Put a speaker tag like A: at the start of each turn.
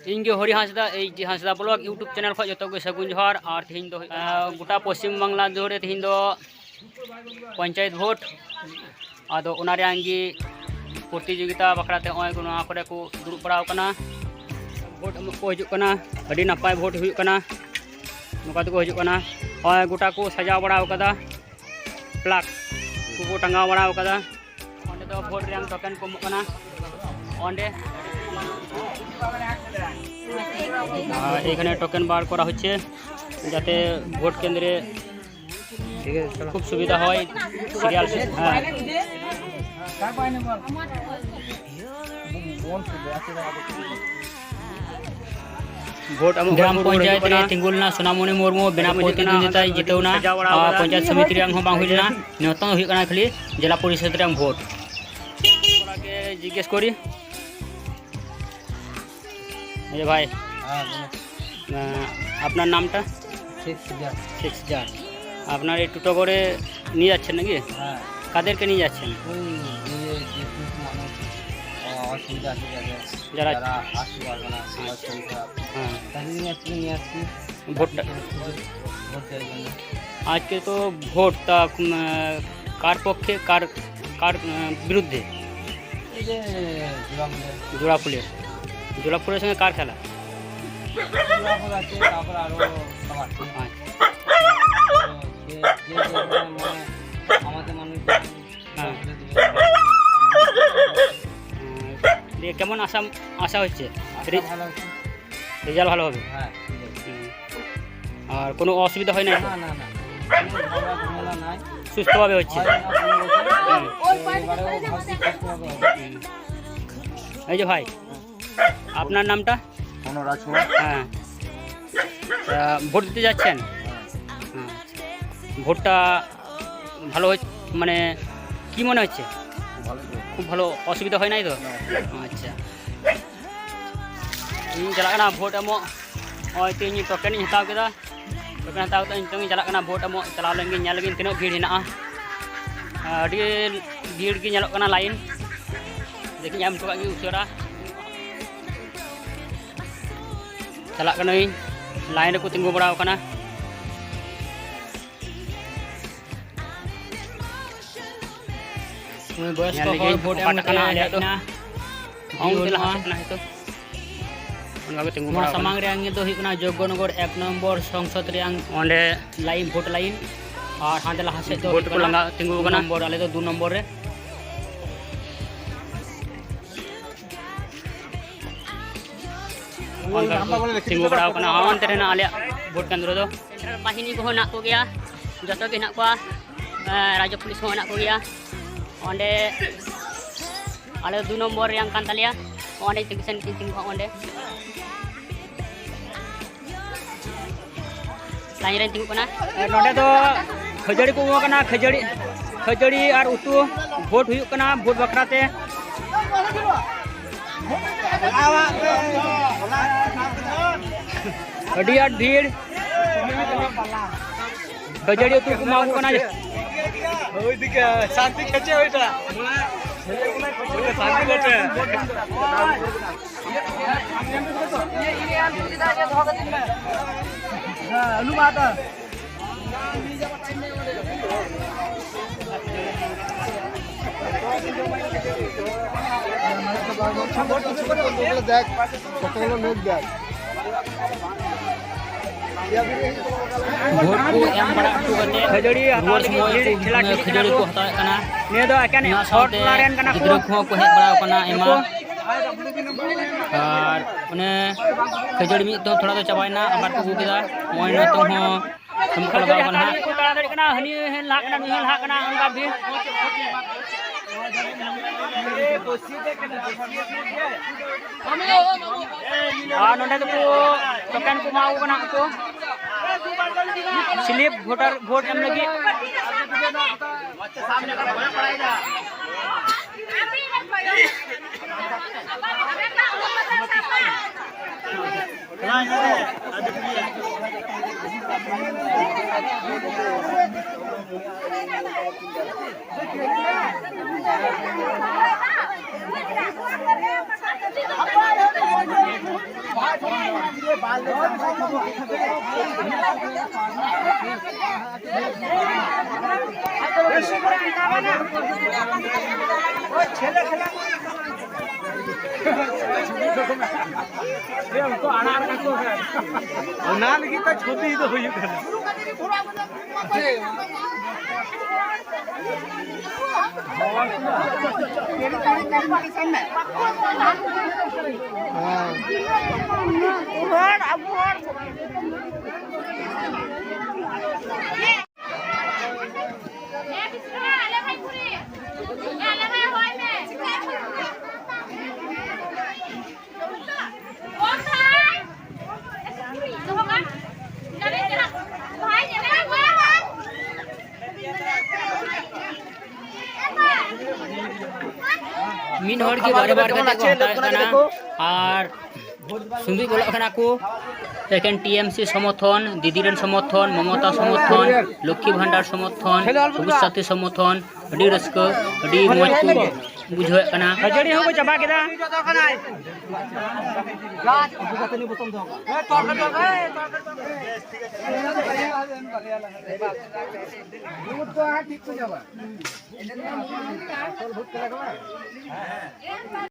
A: इनगे Hari Hansda Hansda blog YouTube channel खो जो को सगुन जोहार और तीन गोटा पश्चिम बांगला जोरे तीन पंचायत भोट आदो उनारेंगी प्रतियोगिता बखराते करे को दुरुब बड़ा भोट को हजना अभी नपाय भोट होना को हजना गोटा को सजाव बड़ा प्लाक को टांगाव बड़ा अंडे दो भोट टोकन को अंडे टोकन बार करा होच्छे जाते भोट केंद्रे खूब सुविधा है सीरियल भोट ग्राम पंचायत रे तिंगुलना सोनामणि मुर्मू बिना प्रतिद्वंदिता जितवना पंचायत समिति रे हो बांग हुइना नियतन हुई कना खाली जिला परिषद रे भोट के जिज्ञेस करी ये भाई আপনার নামটা 6000 আপনার এই টোটো করে নিয়ে যাচ্ছেন নাকি কাদেরকে নিয়ে যাচ্ছেন যারা ভোটটা আজকে তো ভোটটা কার পক্ষে কার কার বিরুদ্ধে জোড়াফুলের জোড়াফুলের সঙ্গে কার খেলা কেমন আশা আশা হচ্ছে রেজাল্ট ভালো হবে আর কোনো অসুবিধা হয় না সুস্থভাবে হচ্ছে এই যে ভাই আপনার নামটা হ্যাঁ ভোট দিতে যাচ্ছেন ভোটটা ভালো মানে কি মনে হচ্ছে খুব ভালো অসুবিধা হয় নাই তো আচ্ছা ᱤᱧ ᱪᱟᱞᱟᱜ ᱠᱟᱱᱟ ᱵᱷᱳᱴ ᱮᱢᱚᱜ ᱱᱚᱜᱼᱚᱭ ᱛᱮᱦᱮᱧ ᱴᱳᱠᱮᱱᱤᱧ ᱦᱟᱛᱟᱣ ᱠᱮᱫᱟ ᱴᱳᱠᱮᱱ ᱦᱟᱛᱟᱣ ᱠᱟᱛᱮ ᱱᱤᱛᱚᱜ ᱤᱧ ᱪᱟᱞᱟᱜ ᱠᱟᱱᱟ ᱵᱷᱳᱴ ᱮᱢᱚᱜ ᱪᱟᱞᱟᱣ ᱞᱮᱱᱜᱤᱧ ᱧᱮᱞ ᱞᱮᱜᱤᱧ ᱛᱤᱱᱟᱹᱜ ᱵᱷᱤᱲ ᱦᱮᱱᱟᱜᱼᱟ ᱟᱹᱰᱤ ᱵᱷᱤᱲ ᱜᱮ ᱧᱮᱞᱚᱜ ᱠᱟᱱᱟ ᱞᱟᱭᱤᱱ ᱫᱮᱠᱷᱤᱧ ᱮᱢ ᱦᱚᱴᱚ ᱠᱟᱜ ᱜᱮ ᱩᱥᱟᱹᱨᱟ ᱪᱟᱞᱟᱜ ᱠᱟᱹᱱᱟᱹᱧ ᱞᱟᱭᱤᱱ ᱨᱮᱠᱚ ᱛᱤᱸᱜᱩ ᱵᱟᱲᱟᱣ ᱠᱟᱱᱟ बयस को भोट एम कना आलिया तो सामांग रे आंगे तो हिकना जोगनगर 1 नंबर संसद रे ओंडे लाइन भोट लाइन और हांडे लहा से तो भोट को लंगा तिंगु कना नंबर आले तो 2 नंबर रे तिंगु बड़ा कना हां तेरे ना आलिया भोट केंद्र दो बाहिनी को ना को गया जतो के ना को राज्य पुलिस को ना को गया ओंडे आले 2 नंबर yang kan talia ओंडे टिंगसन टिंग को ओंडे लाइन रे टिंग कोना नोडे तो खजड़ी को हो कना खजड़ी और उतु भोट हुई कना भोट बखराते अड़ी आट भीड़ खजड़ी उतु को मागु कना ওইদিকে শান্তি খেছে ওইটা শান্তি খেছে অনুবাদ দেখ কতগুলো নোট দেখ भोट को एम बड़ा टुगते खजड़ी हताल की खिला खजड़ी को हता कना ने दो एकाने शॉट लारेन कना गिद्र को हेज बड़ा कना एमा और उन्हें खजड़ी मी तो थोड़ा तो चबाइना आबार को गुकेदा मोय न तो हो हमको लगाव कना को ताड़ाड़ी कना हनी ला कना नुही ला कना अंगा भी नोडे को टोकन को माउ कना को स्लिप वोटर वोट एम लगी सामने का भय पड़ाएगा
B: ছবি তো হয়ে
A: min hor ki bare bare kate ko hata kana ar sundui bolok kana ko এখান টিএমসি সমর্থন দিদিরেন সমর্থন মমতা সমর্থন লক্ষ্মী ভান্ডার সমর্থন সবুজ সাথী সমর্থন আডি রস্ক আডি মজ কো বুঝায় কানা হাজড়ি হবো চাবা কেদা গাছ বুঝাতে নি বতম দাও এ তরকা তরকা এ তরকা ভোট তো ঠিক হয়ে যাবে আসল ভোট লাগবে হ্যাঁ